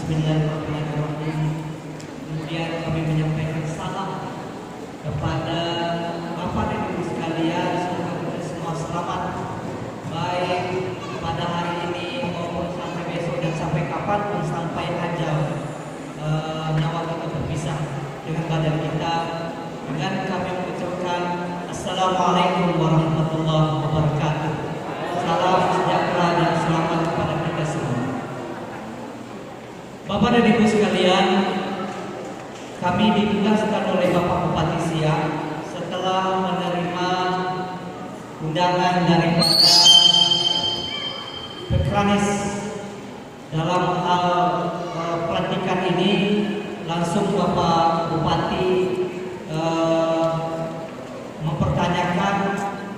Bismillahirrahmanirrahim. Kemudian kami menyampaikan salam kepada Bapak dan Ibu sekalian, semoga kita semua selamat baik pada hari ini maupun sampai besok dan sampai kapanpun, sampai ajal nyawa kita berpisah dengan badan kita. Dengan kami mengucapkan Assalamualaikum warahmatullahi wabarakatuh. Salam sejahtera dan selamat kepada kita semua. Bapak dan Ibu sekalian, kami ditugaskan oleh Bapak Bupati Siak setelah menerima undangan daripada Pekranis dalam hal pelantikan ini. Langsung Bapak Bupati mempertanyakan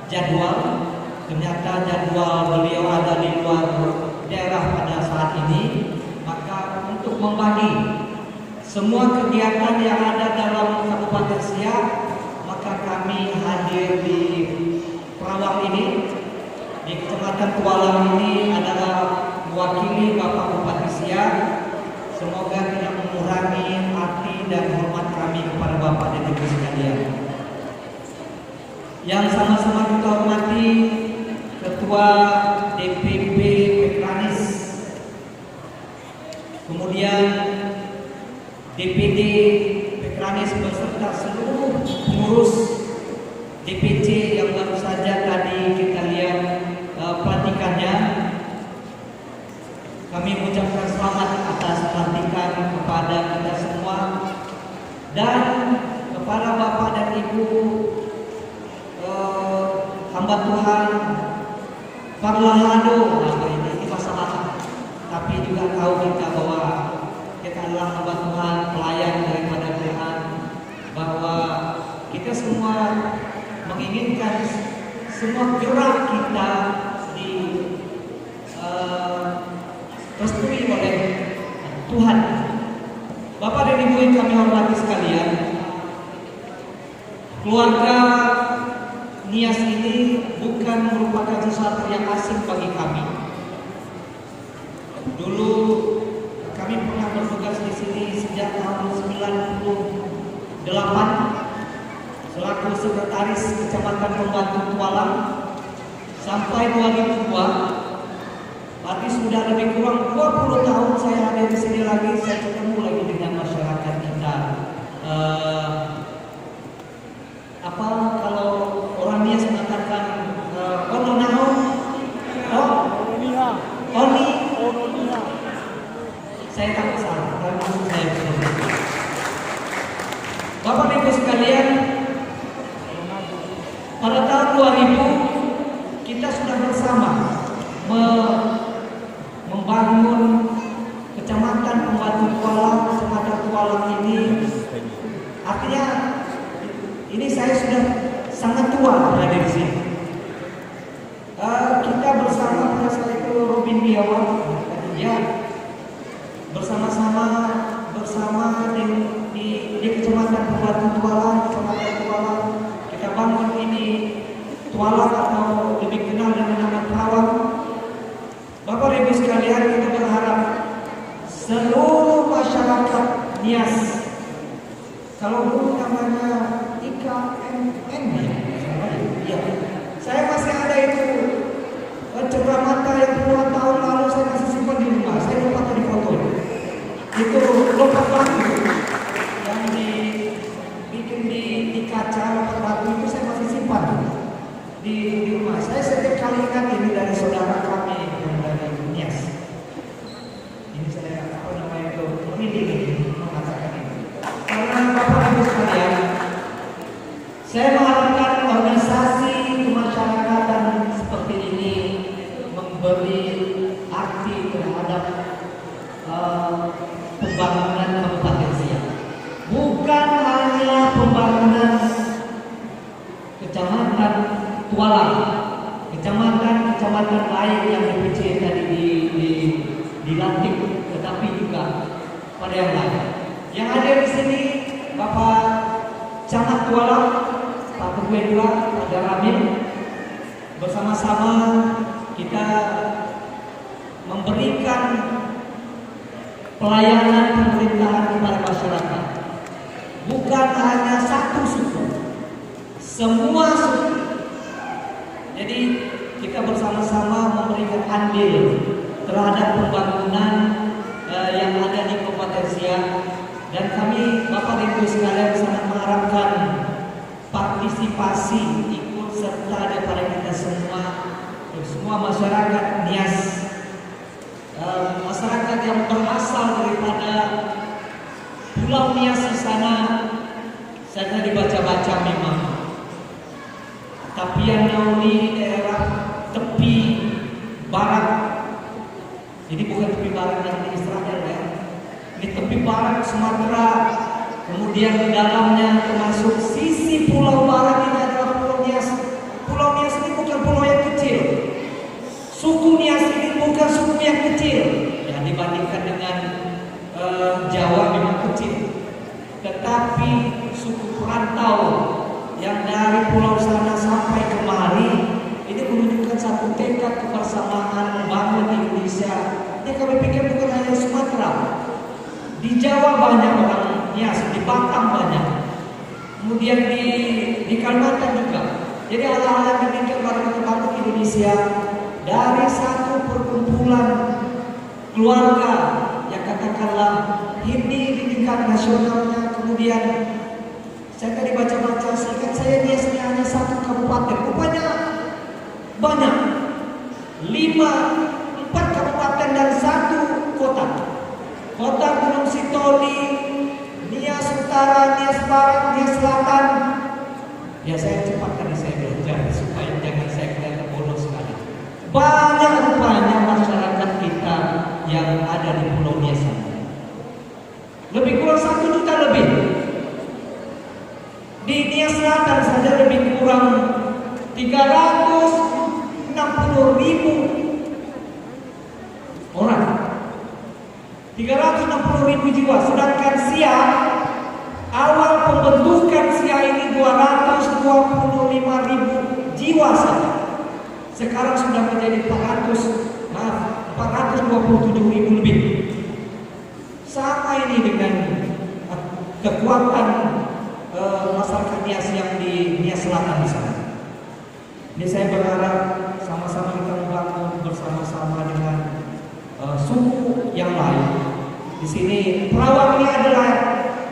jadwal. Ternyata jadwal beliau ada di luar daerah pada saat ini. Maka untuk membagi semua kegiatan yang ada dalam Kabupaten Siak, maka kami hadir di Perawang ini, di Kecamatan Tualang ini adalah mewakili Bapak Bupati Siak. Semoga tidak mengurangi arti dan hormat kami kepada Bapak dan Ibu sekalian. Yang sama-sama kita hormati Ketua DPP Pekranis, kemudian DPD Pekranis beserta seluruh pengurus DPC yang baru saja tadi kita lihat pelantikannya. Kami mengucapkan selamat atas pelantikan kepada kita semua, dan kepada Bapak dan Ibu hamba Tuhan Parlahado. Ini masalah, tapi juga tahu kita bahwa kita adalah hamba Tuhan, pelayan daripada Tuhan, bahwa kita semua menginginkan semua gerak kita direstui oleh Tuhan. Bapak dan Ibu yang kami hormati sekalian, keluarga Nias ini bukan merupakan sesuatu yang asing bagi kami. Dulu kami pernah bertugas di sini sejak tahun 98 selaku sekretaris Kecamatan Pembantu Tualang sampai 2002. Berarti sudah lebih kurang 20 tahun saya ada di sini lagi. Saya ketemu lagi dengan masyarakat kita. Kalau orang Nias mengatakan saya tak salah, tapi maksud saya betul. Bapak dan Ibu sekalian, pada tahun 2000 kita sudah bersama membangun Kecamatan Pembantu Tualang. Kecamatan Tualang ini artinya ini saya sudah sangat tua berada di sini. Kita bersama pada saat itu Robin Biawan, ya, bersama-sama di Kecamatan Pembantu Tualang, Kecamatan Tualang. Kita bangun ini Tualang atau lebih kenal dengan nama Perawang. Bapak dan Ibu sekalian, kita berharap seluruh masyarakat Nias, kalau dulu namanya IKMN, ya, saya masih ada itu cerita yang puluhan tahun lalu saya masih simpan di rumah. Saya lupa tadi foto itu lompat batu yang dibikin di kaca, lompat batu itu saya masih simpan di rumah. Saya setiap kali ingat ini dari saudara kami yang dari Nias. Ini saya ini mengatakan ini karena Bapak Ibu sekalian, saya mengharapkan organisasi kemasyarakatan seperti ini memberi arti terhadap pembangunan Kabupaten Siak. Bukan hanya pembangunan Kecamatan Tualang, kecamatan lain yang DPC tadi dilantik, tetapi juga pada yang lain. Yang ada di sini Bapak Camat Tualang, Pak Ketua, Pak Ramil, bersama-sama kita memberikan pelayanan pemerintahan kepada masyarakat. Bukan hanya satu suku, semua suku. Jadi kita bersama-sama memberikan andil terhadap pembangunan yang ada di Kabupaten Siak, dan kami Bapak Ibu sekalian sangat mengharapkan partisipasi ikut serta daripada kita semua masyarakat Nias, masyarakat yang berasal daripada Pulau Nias di sana. Saya dibaca-baca memang Tapian Nauni daerah tepi barat. Jadi bukan tepi barat yang di Israel ya. Ini tepi barat Sumatera. Kemudian di dalamnya termasuk sisi pulau barat ini adalah Pulau Nias. Pulau Nias ini bukan pulau yang kecil. Suku Nias ini bukan suku yang kecil. Ya dibandingkan dengan Jawa memang kecil. Tetapi suku perantau yang dari pulau sana sampai kemari ini menunjukkan satu tekad kebersamaan membangun Indonesia. Ini kami pikir bukan hanya Sumatera, di Jawa banyak orang Nias, di Batam banyak, kemudian di Kalimantan juga. Jadi hal-hal yang demikian baru kita bangun Indonesia dari satu perkumpulan keluarga yang katakanlah ini di tingkat nasionalnya. Kemudian saya tadi baca-baca, seingat saya Nias ini hanya satu kabupaten, rupanya banyak, 4 kabupaten dan 1 kota. Kota Gunung Sitoli, Nias Utara, Nias Barat, Nias Selatan. Ya saya cepatkan saya belajar supaya jangan saya kelihatan bodoh sekali. Banyak rupanya masyarakat kita yang ada di Pulau Nias. Lebih kurang 1 juta lebih. Di Nias Selatan saja lebih kurang 360.000 orang, 360.000 jiwa. Sedangkan Siak, awal pembentukan Siak ini 225.000 jiwa saja. Sekarang sudah menjadi 427.000 lebih. Sama ini dengan kekuatan masyarakat Nias yang di Nias Selatan di sana. Ini saya berharap sama-sama kita membangun bersama-sama dengan suku yang lain. Di sini Perawang ini adalah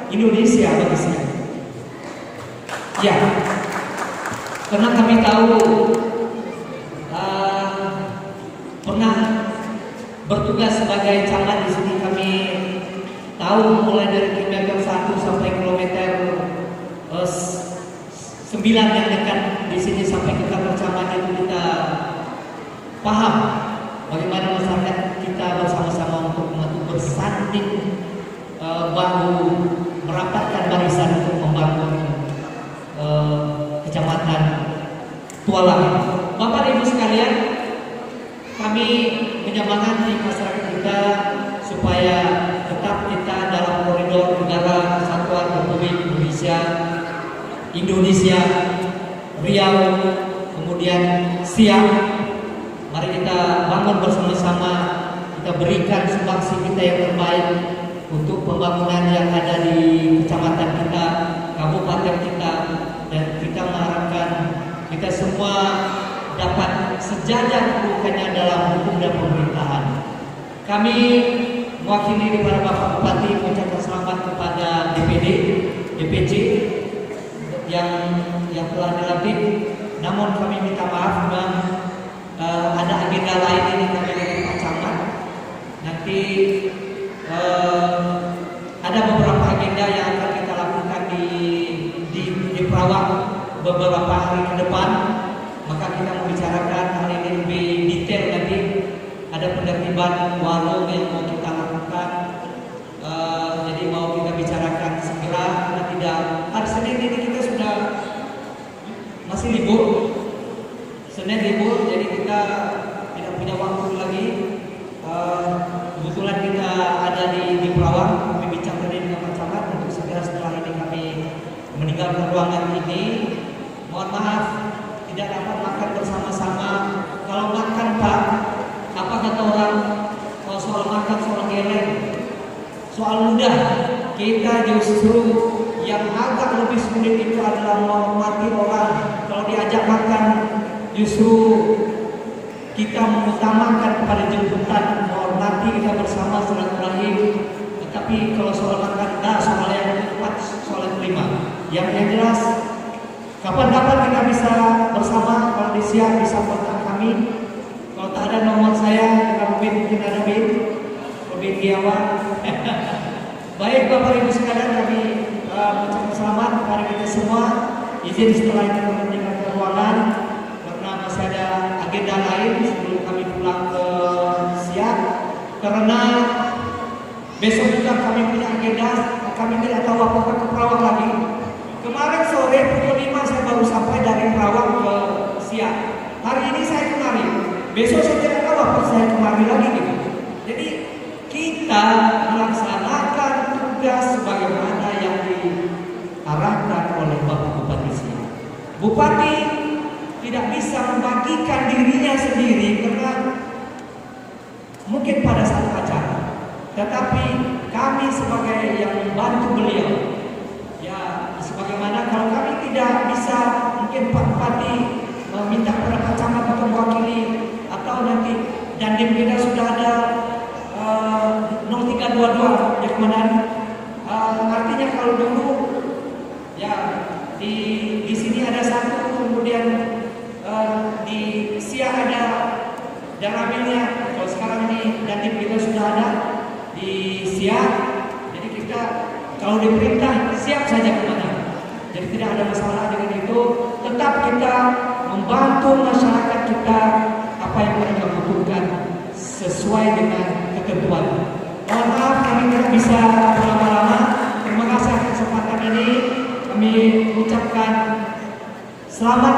Indonesia bagi saya. Ya, karena kami tahu pernah bertugas sebagai camat di sini. Kami tahu mulai dari kilometer 1 sampai kilometer 9 yang dekat di sini sampai ke kantor camat itu kita paham bagaimana masyarakat kita bersama-sama untuk bersanding bahu merapatkan barisan untuk membangun kecamatan Tualang. Bapak Ibu sekalian, kami menyemangati masyarakat kita supaya tetap kita dalam koridor negara kesatuan Republik Indonesia, Riau, kemudian Siak. Mari kita bangun bersama-sama, kita berikan sumbangsi kita yang terbaik untuk pembangunan yang ada di kecamatan kita, kabupaten kita, dan kita mengharapkan kita semua dapat sejajar bukannya dalam hukum dan pemerintahan. Kami mewakili daripada Bapak Bupati mengucapkan selamat kepada DPD, DPC yang telah dilantik. Namun kami minta maaf memang ada agenda lain ini kami dengan Pak Camat. Nanti ada beberapa agenda yang akan kita lakukan di Perawang beberapa hari ke depan. Maka kita membicarakan hal ini lebih detail nanti. Ada penertiban warung yang mau kita lakukan. Jadi mau kita bicarakan segera. Karena tidak hari Senin ini kita sudah masih libur. Senin libur, jadi kita tidak punya waktu lagi. Kebetulan kita ada di Perawang. Kami bicara dengan Pak Camat untuk segera setelah ini kami meninggalkan ruangan ini. Mohon maaf tidak dapat makan bersama-sama. Kalau makan Pak, apa kata orang? Kalau soal makan soal geleng. soal mudah. Kita justru yang agak lebih sulit itu adalah menghormati orang. Kalau diajak makan, justru kita mengutamakan pada jemputan, menghormati kita bersama silaturahim. Tetapi kalau soal makan, soal yang keempat, soal yang kelima. Yang jelas, kapan-kapan kita bisa bersama. Kalau di Siak bisa kontak kami. Kalau tak ada nomor saya, kita mungkin ada Bin Giawan. Baik Bapak Ibu sekalian, kami mengucapkan selamat kepada kita semua. Izin setelah ini kami meninggalkan ruangan karena masih ada agenda lain sebelum kami pulang ke Siak. Karena besok juga kami punya agenda, kami tidak tahu apakah ke Perawang lagi. Kemarin sore pukul 5 saya baru sampai dari Perawang ke Siak. Hari ini saya kemari. Besok saya tidak tahu apa saya kemari lagi gitu. Jadi kita melaksanakan tugas sebagaimana yang diarahkan oleh Bapak Bupati Siak. Bupati tidak bisa membagikan dirinya sendiri karena mungkin pada saat acara. Tetapi kami sebagai yang membantu beliau, ya sebagaimana kalau kami tidak bisa, mungkin Pak Bupati meminta kepada Pak Camat untuk mewakili, atau nanti dandim kita sudah ada 0322 ya Komandan. Artinya kalau dulu ya di sini ada satu, kemudian di Siak ada Daramilnya. Kalau sekarang ini dandim kita sudah ada di Siak, jadi kita kalau diperintah siap saja Komandan. Jadi tidak ada masalah dengan itu. Tetap kita membantu masyarakat kita apa yang mereka butuhkan sesuai dengan ketentuan. Mohon maaf kami tidak bisa berlama-lama. Terima kasih atas kesempatan ini. Kami ucapkan selamat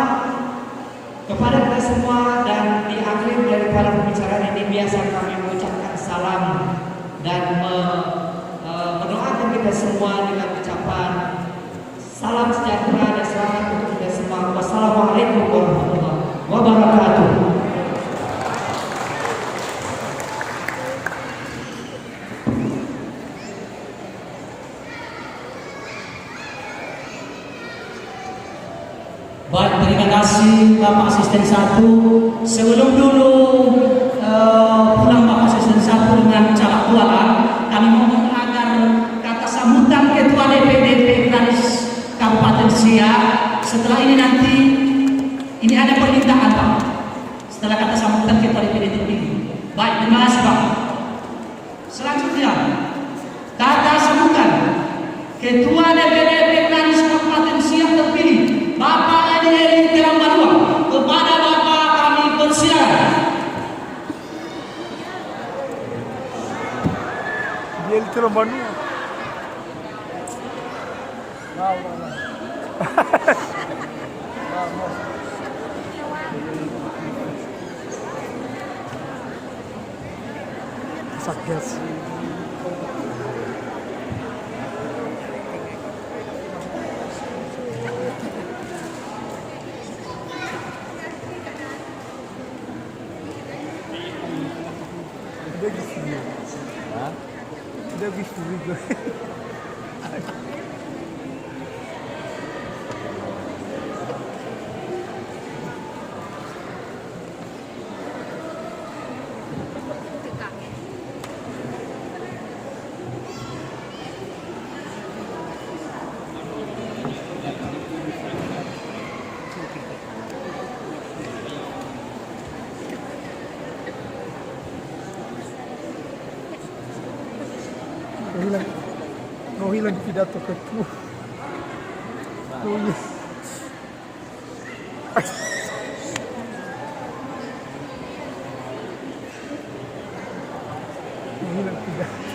kepada kita semua, dan di akhir daripada pembicaraan ini biasa kami mengucapkan salam dan mendoakan kita semua dengan ucapan salam sejahtera dan selamat untuk kita semua. Wassalamualaikum warahmatullahi wabarakatuh. Baik, terima kasih Bapak Asisten 1. Sebelum dulu pulang Bapak Asisten 1 dengan ucapan doa, kami mohon agar kata sambutan Ketua DPD Granis Kabupaten Siak. Setelah ini nanti ini ada permintaan Pak. Setelah kata sambutan Ketua DPD terpilih. Baik, terima kasih Pak. Selanjutnya kata sambutan Ketua DPD Granis Kabupaten Siak terpilih Bapak Edi Terambalua. Kepada Bapak kami persilakan. Dia Terambalua. Satgas. Udah gitu. Hah? Udah gitu juga. No hilang pidato ketua. Oh iya. No hilang pidato.